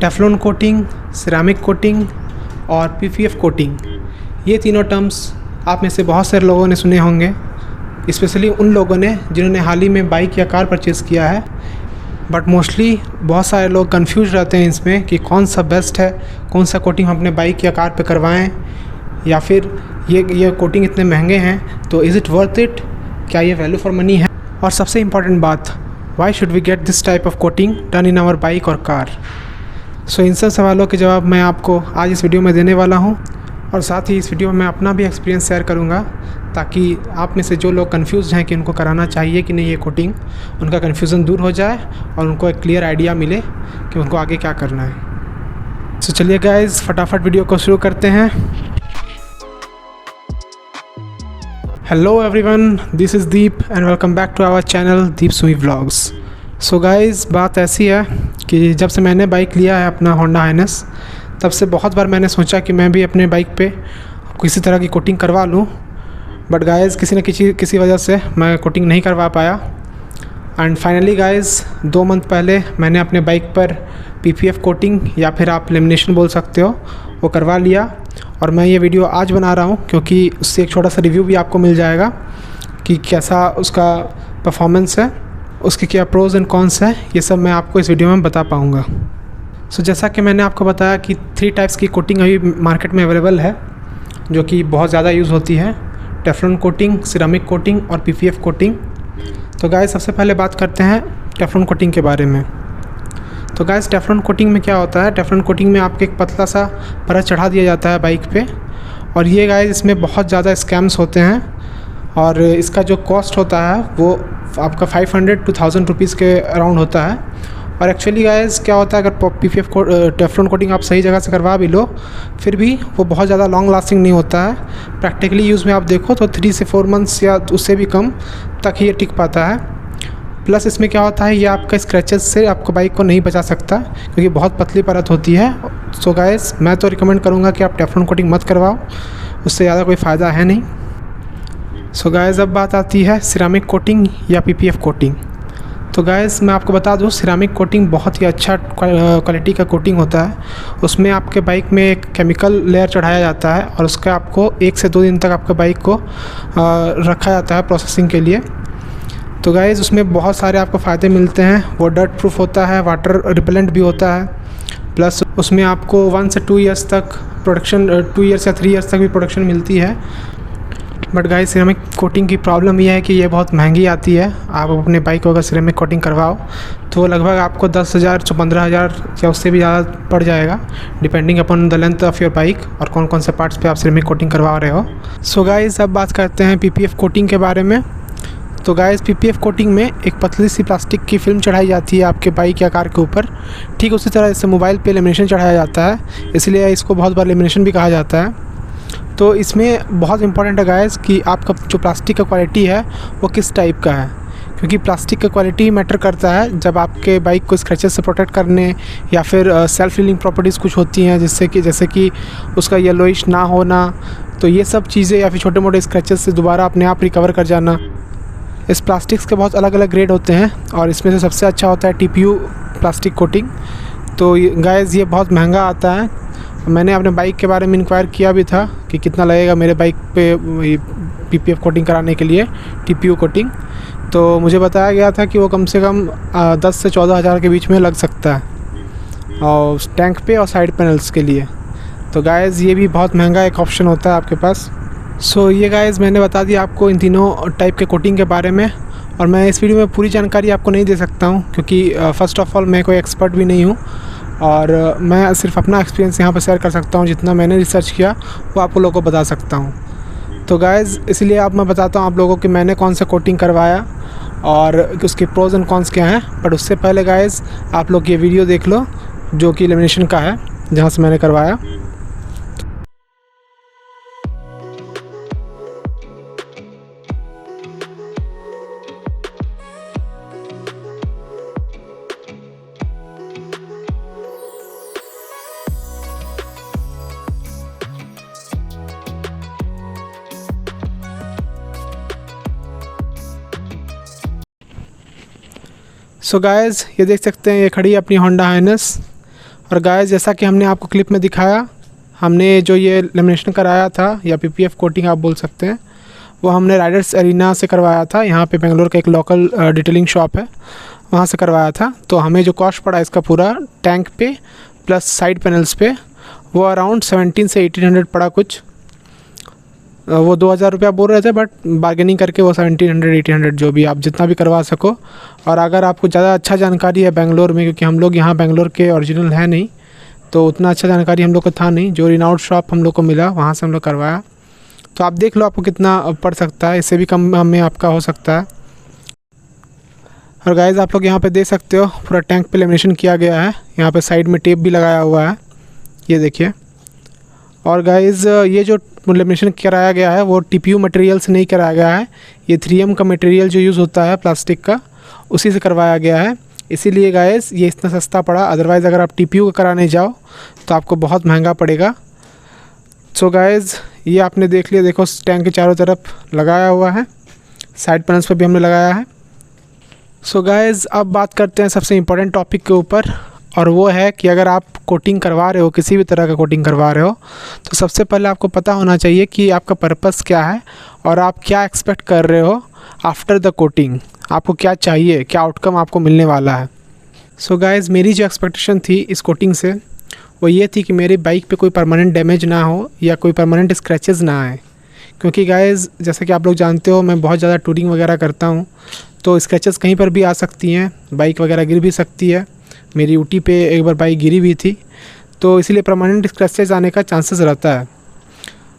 Teflon coating, ceramic coating और PPF coating. ये तीनों टर्म्स आप में से बहुत सारे लोगों ने सुने होंगे, स्पेशली उन लोगों ने जिन्होंने हाल ही में बाइक या कार परचेज़ किया है। बट मोस्टली बहुत सारे लोग कंफ्यूज रहते हैं इसमें कि कौन सा बेस्ट है, कौन सा कोटिंग हम अपने बाइक या कार पे करवाएं, या फिर ये कोटिंग इतने महंगे हैं तो इज़ इट वर्थ इट, क्या ये वैल्यू फॉर मनी है। और सबसे इम्पॉर्टेंट बात, why should we get this type of coating done in our bike और कार। सो इन सब सवालों के जवाब मैं आपको आज इस वीडियो में देने वाला हूँ, और साथ ही इस वीडियो में मैं अपना भी एक्सपीरियंस शेयर करूँगा, ताकि आप में से जो लोग कंफ्यूज हैं कि उनको कराना चाहिए कि नहीं ये कोटिंग, उनका कन्फ्यूज़न दूर हो जाए और उनको एक क्लियर आइडिया मिले कि उनको आगे क्या करना है। सो चलिए गाइज़, फटाफट वीडियो को शुरू करते हैं। Hello everyone, this is Deep and welcome back to our channel Deep Sui vlogs. So guys, बात ऐसी है कि जब से मैंने बाइक लिया है अपना होंडा हाइनेस, तब से बहुत बार मैंने सोचा कि मैं भी अपने बाइक पे किसी तरह की कोटिंग करवा लूँ। बट गाइज़, किसी न किसी वजह से मैं कोटिंग नहीं करवा पाया। एंड फाइनली गाइज़, 2 मंथ पहले मैंने अपने बाइक पर पीपीएफ कोटिंग या फिर आप लेमिनेशन बोल सकते हो, वो करवा लिया। और मैं ये वीडियो आज बना रहा हूँ क्योंकि उससे एक छोटा सा रिव्यू भी आपको मिल जाएगा कि कैसा उसका परफॉर्मेंस है, उसके क्या प्रोज़ एंड कॉन्स है, ये सब मैं आपको इस वीडियो में बता पाऊँगा। सो जैसा कि मैंने आपको बताया कि 3 टाइप्स की कोटिंग अभी मार्केट में अवेलेबल है, जो कि बहुत ज़्यादा यूज़ होती है: टेफ्लॉन कोटिंग, सिरेमिक कोटिंग और पीपीएफ कोटिंग। तो गाइस, सबसे पहले बात करते हैं टेफ्लॉन कोटिंग के बारे में। तो गाइस, टेफ्लॉन कोटिंग में क्या होता है, टेफ्लॉन कोटिंग में आपके एक पतला सा परत चढ़ा दिया जाता है बाइक पे, और ये गाइस इसमें बहुत ज़्यादा स्कैम्स होते हैं। और इसका जो कॉस्ट होता है वो आपका 500 to 1000 रुपीज़ के अराउंड होता है। और एक्चुअली गाइस क्या होता है, अगर पीपीएफ टेफ्लॉन कोटिंग आप सही जगह से करवा भी लो, फिर भी वो बहुत ज़्यादा लॉन्ग लास्टिंग नहीं होता है। प्रैक्टिकली यूज़ में आप देखो तो 3 से 4 मंथ्स या उससे भी कम तक ही ये टिक पाता है। प्लस इसमें क्या होता है, ये आपका स्क्रैचेस से आपको बाइक को नहीं बचा सकता क्योंकि बहुत पतली परत होती है। सो गाइस, मैं तो रिकमेंड करूँगा कि आप टेफ्लॉन कोटिंग मत करवाओ, उससे ज़्यादा कोई फ़ायदा है नहीं। सो गाइस, अब बात आती है सिरेमिक कोटिंग या पीपीएफ कोटिंग। तो गाइस, मैं आपको बता दूं, सिरेमिक कोटिंग बहुत ही अच्छा क्वालिटी का कोटिंग होता है। उसमें आपके बाइक में एक केमिकल लेयर चढ़ाया जाता है और उसका आपको 1 से 2 दिन तक आपके बाइक को रखा जाता है प्रोसेसिंग के लिए। तो गाइस, उसमें बहुत सारे आपको फ़ायदे मिलते हैं। वो डर्ट प्रूफ होता है, वाटर रिपेलेंट भी होता है, प्लस उसमें आपको 1 से 2 ईयर्स तक प्रोडक्शन, 2 ईयर्स या 3 ईयर्स तक भी प्रोडक्शन मिलती है। बट गाइस, सिरेमिक कोटिंग की प्रॉब्लम यह है कि ये बहुत महंगी आती है। आप अपने बाइक को अगर सिरेमिक कोटिंग करवाओ तो लगभग आपको 10,000 से 15,000 या उससे भी ज़्यादा पड़ जाएगा, depending upon the length of your bike और कौन कौन से पार्ट्स पे आप सिरेमिक कोटिंग करवा रहे हो। सो गाइस, अब बात करते हैं पीपीएफ कोटिंग के बारे में। तो गाइस, पीपीएफ कोटिंग में एक पतली सी प्लास्टिक की फिल्म चढ़ाई जाती है आपके बाइक या कार के ऊपर, ठीक उसी तरह जैसे मोबाइल पे लेमिनेशन चढ़ाया जाता है, इसलिए इसको बहुत बार लेमिनेशन भी कहा जाता है। तो इसमें बहुत इंपॉर्टेंट है गाइस कि आपका जो प्लास्टिक का क्वालिटी है वो किस टाइप का है, क्योंकि प्लास्टिक का क्वालिटी मैटर करता है जब आपके बाइक को स्क्रैचेस से प्रोटेक्ट करने, या फिर सेल्फ हीलिंग प्रॉपर्टीज़ कुछ होती हैं जैसे कि उसका येलोइश ना होना, तो ये सब चीज़ें, या फिर छोटे मोटे स्क्रैचेस से दोबारा अपने आप रिकवर कर जाना। इस प्लास्टिक्स के बहुत अलग अलग ग्रेड होते हैं और इसमें से सबसे अच्छा होता है टीपीयू प्लास्टिक कोटिंग। तो गाइस, ये बहुत महंगा आता है। मैंने अपने बाइक के बारे में इंक्वायर किया भी था कि कितना लगेगा मेरे बाइक पे पीपीएफ कोटिंग कराने के लिए, टीपीयू कोटिंग। तो मुझे बताया गया था कि वो कम से कम 10 से 14,000 के बीच में लग सकता है, और टैंक पे और साइड पैनल्स के लिए। तो गाइस, ये भी बहुत महंगा एक ऑप्शन होता है आपके पास। सो ये गाइस, मैंने बता दिया आपको इन तीनों टाइप के कोटिंग के बारे में, और मैं इस वीडियो में पूरी जानकारी आपको नहीं दे सकता हूँ क्योंकि फ़र्स्ट ऑफ़ ऑल मैं कोई एक्सपर्ट भी नहीं हूँ, और मैं सिर्फ अपना एक्सपीरियंस यहाँ पर शेयर कर सकता हूँ। जितना मैंने रिसर्च किया वो आपको लोगों को बता सकता हूँ। तो गाइस, इसलिए अब मैं बताता हूँ आप लोगों कि मैंने कौन सा कोटिंग करवाया और उसके प्रोज एंड कॉन्स क्या हैं। बट उससे पहले गाइस, आप लोग ये वीडियो देख लो जो कि लेमिनेशन का है, जहाँ से मैंने करवाया। सो गाइस, ये देख सकते हैं, ये खड़ी है अपनी होंडा हाइनेस, और गाइस जैसा कि हमने आपको क्लिप में दिखाया, हमने जो ये लेमिनेशन कराया था या पीपीएफ कोटिंग आप बोल सकते हैं, वो हमने राइडर्स एरिना से करवाया था। यहाँ पे बेंगलोर का एक लोकल डिटेलिंग शॉप है, वहाँ से करवाया था। तो हमें जो कॉस्ट पड़ा इसका पूरा टैंक पे प्लस साइड पैनल्स पे, वो अराउंड 1700 से 1800 पड़ा कुछ। वो 2000 रुपया बोल रहे थे, बट बार्गेनिंग करके वो 1700 1800 जो भी, आप जितना भी करवा सको। और अगर आपको ज़्यादा अच्छा जानकारी है बेंगलोर में, क्योंकि हम लोग यहाँ बेंगलोर के ओरिजिनल है नहीं, तो उतना अच्छा जानकारी हम लोग को था नहीं। जो रिनाउड शॉप हम लोग को मिला, वहाँ से हम लोग करवाया। तो आप देख लो आपको कितना पड़ सकता है, इससे भी कम में आपका हो सकता है। और गाइस आप लोग यहाँ पे देख सकते हो पूरा टैंक पे लेमिनेशन किया गया है। यहाँ पे साइड में टेप भी लगाया हुआ है, ये देखिए। और गाइस ये जो लेमिनेशन कराया गया है वो टीपीयू मटेरियल से नहीं कराया गया है, ये 3M का मटेरियल जो यूज़ होता है प्लास्टिक का, उसी से करवाया गया है। इसीलिए गाइस ये इतना सस्ता पड़ा। अदरवाइज़ अगर आप टीपीयू का कराने जाओ तो आपको बहुत महंगा पड़ेगा। सो गाइस ये आपने देख लिया, देखो टैंक के चारों तरफ लगाया हुआ है, साइड पैनल्स पर भी हमने लगाया है। सो गाइस अब बात करते हैं सबसे इम्पोर्टेंट टॉपिक के ऊपर, और वो है कि अगर आप कोटिंग करवा रहे हो, किसी भी तरह का कोटिंग करवा रहे हो, तो सबसे पहले आपको पता होना चाहिए कि आपका पर्पस क्या है और आप क्या एक्सपेक्ट कर रहे हो आफ्टर द कोटिंग। आपको क्या चाहिए, क्या आउटकम आपको मिलने वाला है। सो गाइस मेरी जो एक्सपेक्टेशन थी इस कोटिंग से, वो ये थी कि मेरी बाइक पे कोई परमानेंट डैमेज ना हो या कोई परमानेंट स्क्रैचेस ना आए। क्योंकि गाइस जैसे कि आप लोग जानते हो, मैं बहुत ज़्यादा टूरिंग वगैरह करता हूँ, तो स्क्रैचेस कहीं पर भी आ सकती हैं, बाइक वगैरह गिर भी सकती है। मेरी ऊटी पे एक बार बाइक गिरी भी थी, तो इसीलिए परमानेंट स्क्रैचेस आने का चांसेस रहता है।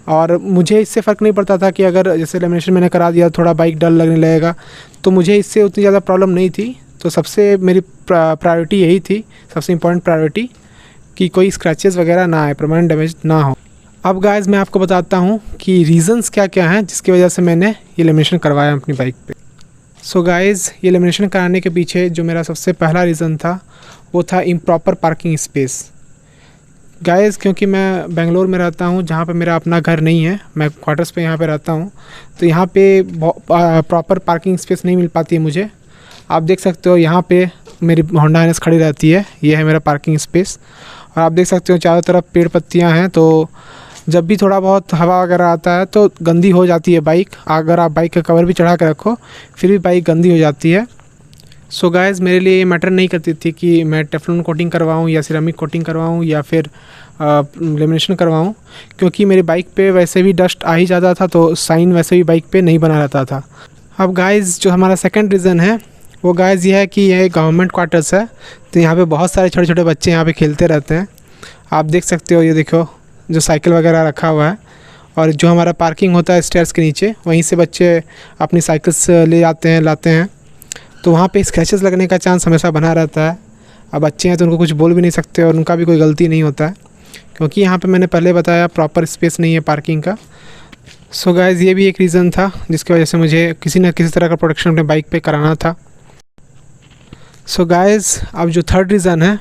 और मुझे इससे फ़र्क नहीं पड़ता था कि अगर जैसे लेमिनेशन मैंने करा दिया, थोड़ा बाइक डल लगने लगेगा, तो मुझे इससे उतनी ज़्यादा प्रॉब्लम नहीं थी। तो सबसे मेरी प्रायोरिटी यही थी, सबसे इम्पोर्टेंट प्रायोरिटी, कि कोई स्क्रैचेस वगैरह ना आए, परमानेंट डैमेज ना हो। अब गाइस मैं आपको बताता हूँ कि रीज़न्स क्या क्या हैं जिसकी वजह से मैंने ये लेमिनेशन करवाया अपनी बाइक पे। सो गाइस ये लेमिनेशन कराने के पीछे जो मेरा सबसे पहला रीज़न था वो था इम्प्रॉपर पार्किंग स्पेस। गाइस क्योंकि मैं बेंगलोर में रहता हूँ, जहाँ पे मेरा अपना घर नहीं है, मैं क्वार्टर्स पे यहाँ पे रहता हूँ, तो यहाँ पे प्रॉपर पार्किंग स्पेस नहीं मिल पाती है मुझे। आप देख सकते हो यहाँ पे मेरी होंडा हाइनेस खड़ी रहती है, ये है मेरा पार्किंग स्पेस। और आप देख सकते हो चारों तरफ पेड़ पत्तियाँ हैं, तो जब भी थोड़ा बहुत हवा वगैरह आता है तो गंदी हो जाती है बाइक। अगर आप बाइक का कवर भी चढ़ा के रखो फिर भी बाइक गंदी हो जाती है। सो गाइस मेरे लिए ये मैटर नहीं करती थी कि मैं टेफ्लॉन कोटिंग करवाऊँ या सिरेमिक कोटिंग करवाऊँ या फिर लेमिनेशन करवाऊँ, क्योंकि मेरी बाइक पे वैसे भी डस्ट आ ही जाता था, तो साइन वैसे भी बाइक पे नहीं बना रहता था। अब गाइस जो हमारा सेकंड रीज़न है वो गाइस ये है कि ये गवर्नमेंट क्वार्टर्स है, तो यहाँ पे बहुत सारे छोटे छोटे बच्चे यहाँ पे खेलते रहते हैं। आप देख सकते हो, ये देखो जो साइकिल वगैरह रखा हुआ है, और जो हमारा पार्किंग होता है स्टेयर्स के नीचे, वहीं से बच्चे अपनी साइकिल्स ले आते हैं, लाते हैं, तो वहाँ पे स्क्रैचेस लगने का चांस हमेशा बना रहता है। अब बच्चे हैं तो उनको कुछ बोल भी नहीं सकते और उनका भी कोई गलती नहीं होता है, क्योंकि यहाँ पे मैंने पहले बताया प्रॉपर स्पेस नहीं है पार्किंग का। सो गाइस ये भी एक रीज़न था जिसकी वजह से मुझे किसी न किसी तरह का प्रोटेक्शन अपने बाइक पे कराना था। सो गाइस अब जो थर्ड रीज़न है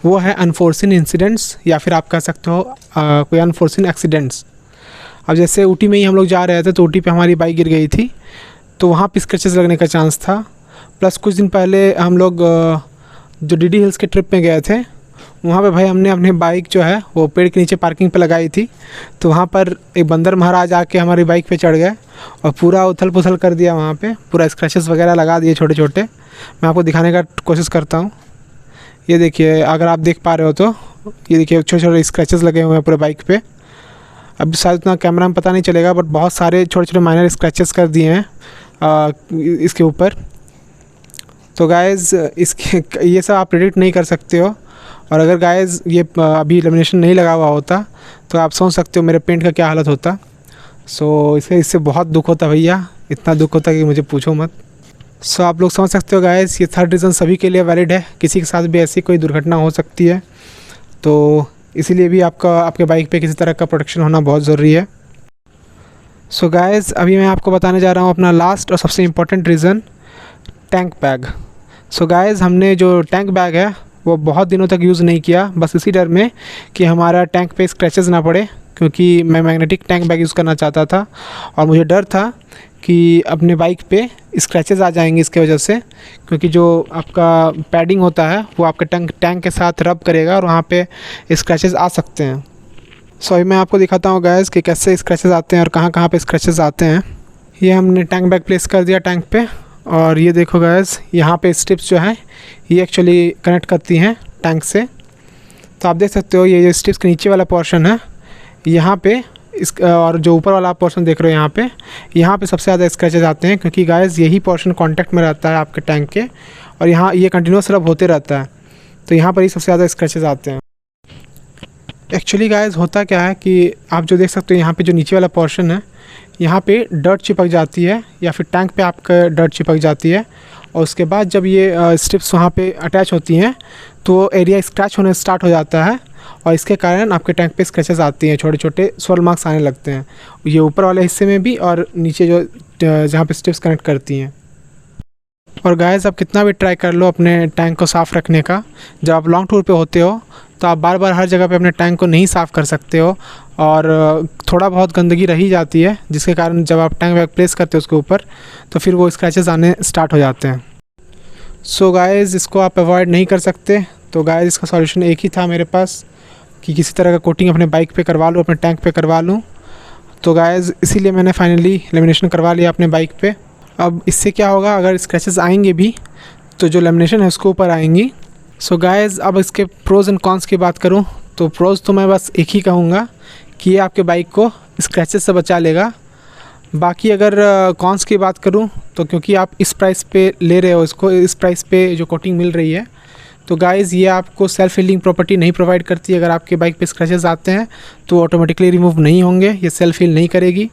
वो है अनफोर्सिन इंसिडेंट्स, या फिर आप कह सकते हो कोई अनफोर्सिन एक्सीडेंट्स। अब जैसे ऊटी में ही हम लोग जा रहे थे, तो ऊटी पे हमारी बाइक गिर गई थी, तो वहाँ पे स्क्रैचेस लगने का चांस था। प्लस कुछ दिन पहले हम लोग जो डीडी हिल्स के ट्रिप में गए थे, वहाँ पे भाई हमने अपनी बाइक जो है वो पेड़ के नीचे पार्किंग पे लगाई थी, तो वहाँ पर एक बंदर महाराज आके हमारी बाइक पे चढ़ गए और पूरा उथल पुथल कर दिया। वहाँ पे पूरा स्क्रैचेस वगैरह लगा दिए छोटे छोटे। मैं आपको दिखाने का कोशिश करता हूँ, ये देखिए, अगर आप देख पा रहे हो तो ये देखिए छोटे छोटे स्क्रैचेस लगे हुए हैं पूरे बाइक पे। अब शायद उतना कैमरा में पता नहीं चलेगा, बट बहुत सारे छोटे छोटे माइनर स्क्रैचेस कर दिए हैं इसके ऊपर। तो गाइज़ इसके ये सब आप प्रेडिक्ट नहीं कर सकते हो, और अगर गाइज़ ये अभी लेमिनेशन नहीं लगा हुआ होता तो आप समझ सकते हो मेरे पेंट का क्या हालत होता। सो इससे बहुत दुख होता भैया, इतना दुख होता कि मुझे पूछो मत। सो आप लोग समझ सकते हो गाइस, ये थर्ड रीज़न सभी के लिए वैलिड है। किसी के साथ भी ऐसी कोई दुर्घटना हो सकती है, तो इसीलिए भी आपके बाइक पे किसी तरह का प्रोटेक्शन होना बहुत ज़रूरी है। सो गाइस अभी मैं आपको बताने जा रहा हूँ अपना लास्ट और सबसे important reason, tank bag. So guys हमने जो टैंक बैग है वो बहुत दिनों तक यूज़ नहीं किया, बस इसी डर में कि हमारा टैंक पे स्क्रैचेस ना पड़े, क्योंकि मैं मैग्नेटिक टैंक बैग यूज़ करना चाहता था और मुझे डर था कि अपने बाइक पे स्क्रैचेस आ जाएंगे इसके वजह से, क्योंकि जो आपका पैडिंग होता है वो आपके टैंक के साथ रब करेगा और वहाँ पे स्क्रैचेस आ सकते हैं। सो अभी मैं आपको दिखाता हूँ गाइस कि कैसे स्क्रैचेस आते हैं और कहाँ कहाँ पे स्क्रैचेस आते हैं। ये हमने टैंक बैग प्लेस कर दिया टैंक पे, और ये देखो गाइस यहाँ पे स्ट्रिप्स जो हैं ये एक्चुअली कनेक्ट करती हैं टैंक से। तो आप देख सकते हो ये जो स्ट्रिप्स के नीचे वाला पोर्शन है यहाँ पे और जो ऊपर वाला पोर्शन देख रहे हो यहाँ पे सबसे ज़्यादा स्क्रैचेस आते हैं, क्योंकि गाइस यही पोर्शन कांटेक्ट में रहता है आपके टैंक के और यहाँ ये कंटिन्यूस रब होते रहता है, तो यहाँ पर ही सबसे ज़्यादा स्क्रैचेस आते हैं। एक्चुअली गाइस होता क्या है कि आप जो देख सकते हो यहाँ पे जो नीचे वाला पोर्शन है यहाँ पे डर्ट चिपक जाती है या फिर टैंक पे आपका डर्ट चिपक जाती है, और उसके बाद जब ये स्ट्रिप्स वहाँ पे अटैच होती हैं तो एरिया स्क्रैच होने स्टार्ट हो जाता है और इसके कारण आपके टैंक पे स्क्रैचेस आती हैं, छोटे छोटे स्वॉल मार्क्स आने लगते हैं, ये ऊपर वाले हिस्से में भी और नीचे जो जहाँ पे स्ट्रिप्स कनेक्ट करती हैं। और गाइस आप कितना भी ट्राई कर लो अपने टैंक को साफ़ रखने का, जब आप लॉन्ग टूर पे होते हो तो आप बार बार हर जगह पे अपने टैंक को नहीं साफ़ कर सकते हो और थोड़ा बहुत गंदगी रह ही जाती है, जिसके कारण जब आप टैंक बैग प्लेस करते हो उसके ऊपर तो फिर वो स्क्रैचेस आने स्टार्ट हो जाते हैं। सो गाइस इसको आप अवॉइड नहीं कर सकते, तो गाइस इसका सॉल्यूशन एक ही था मेरे पास कि किसी तरह का कोटिंग अपने बाइक पे करवा लूँ, अपने टैंक पे करवा लूँ। तो गाइस इसीलिए मैंने फाइनली लेमिनेशन करवा लिया अपने बाइक पे। अब इससे क्या होगा, अगर स्क्रैचेस आएंगे भी तो जो लेमिनेशन है उसके ऊपर आएंगी। सो गाइस अब इसके प्रोज़ एंड कॉन्स की बात करूं तो प्रोज़ तो मैं बस एक ही कहूँगा कि ये आपके बाइक को स्क्रैचेस से बचा लेगा। बाकी अगर कॉन्स की बात करूं तो क्योंकि आप इस प्राइस पे ले रहे हो इसको, इस प्राइस पे जो कोटिंग मिल रही है, तो गाइस ये आपको सेल्फ हीलिंग प्रॉपर्टी नहीं प्रोवाइड करती। अगर आपके बाइक पे स्क्रैचेस आते हैं तो ऑटोमेटिकली रिमूव नहीं होंगे, ये सेल्फ हील नहीं करेगी।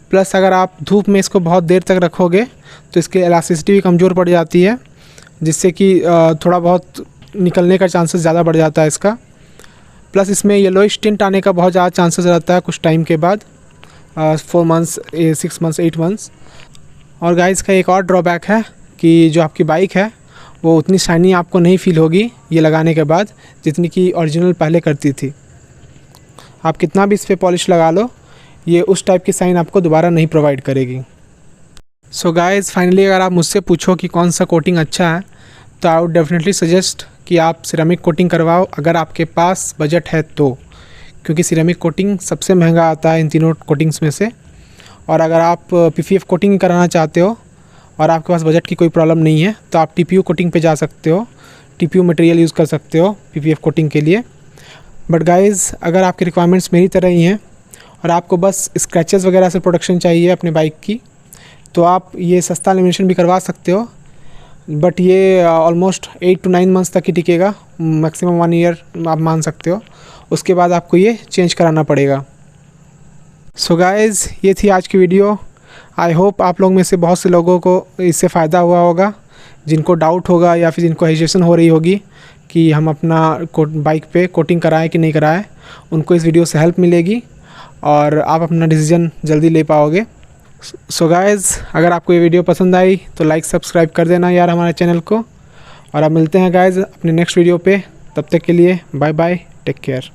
प्लस अगर आप धूप में इसको बहुत देर तक रखोगे तो इसकी इलास्टिसिटी भी कमज़ोर पड़ जाती है, जिससे कि थोड़ा बहुत निकलने का चांसेस ज़्यादा बढ़ जाता है इसका। प्लस इसमें येलोइश टिंट आने का बहुत ज़्यादा चांसेस रहता है कुछ टाइम के बाद, 4 मंथ्स 6 मंथ्स 8 मंथ्स। और गाइस का एक और ड्रॉबैक है कि जो आपकी बाइक है वो उतनी शाइनी आपको नहीं फील होगी ये लगाने के बाद जितनी कि ओरिजिनल पहले करती थी। आप कितना भी इस पर पॉलिश लगा लो ये उस टाइप की साइन आपको दोबारा नहीं प्रोवाइड करेगी। सो गाइस फाइनली अगर आप मुझसे पूछो कि कौन सा कोटिंग अच्छा है तो आई वुड डेफिनेटली सजेस्ट कि आप सिरेमिक कोटिंग करवाओ अगर आपके पास बजट है तो, क्योंकि सिरेमिक कोटिंग सबसे महंगा आता है इन तीनों कोटिंग्स में से। और अगर आप पीपीएफ कोटिंग कराना चाहते हो और आपके पास बजट की कोई प्रॉब्लम नहीं है तो आप टीपीयू कोटिंग पे जा सकते हो, टीपीयू मटेरियल यूज़ कर सकते हो पीपीएफ कोटिंग के लिए। बट गाइज़ अगर आपकी रिक्वायरमेंट्स मेरी तरह ही हैं और आपको बस स्क्रैचेस वगैरह से प्रोटेक्शन चाहिए अपने बाइक की, तो आप ये सस्ता लेमिनेशन भी करवा सकते हो, बट ये ऑलमोस्ट 8 to 9 मंथ्स तक ही टिकेगा, मैक्सिमम 1 ईयर आप मान सकते हो। उसके बाद आपको ये चेंज कराना पड़ेगा। सो गाइज़ ये थी आज की वीडियो। आई होप आप लोग में से बहुत से लोगों को इससे फ़ायदा हुआ होगा, जिनको डाउट होगा या फिर जिनको हेजिटेशन हो रही होगी कि हम अपना बाइक पे कोटिंग कराएं कि नहीं कराएं, उनको इस वीडियो से हेल्प मिलेगी और आप अपना डिसीजन जल्दी ले पाओगे। सो गाइज़ अगर आपको ये वीडियो पसंद आई तो लाइक सब्सक्राइब कर देना यार हमारे चैनल को, और अब मिलते हैं गाइज़ अपने नेक्स्ट वीडियो पे। तब तक के लिए बाय बाय, टेक केयर।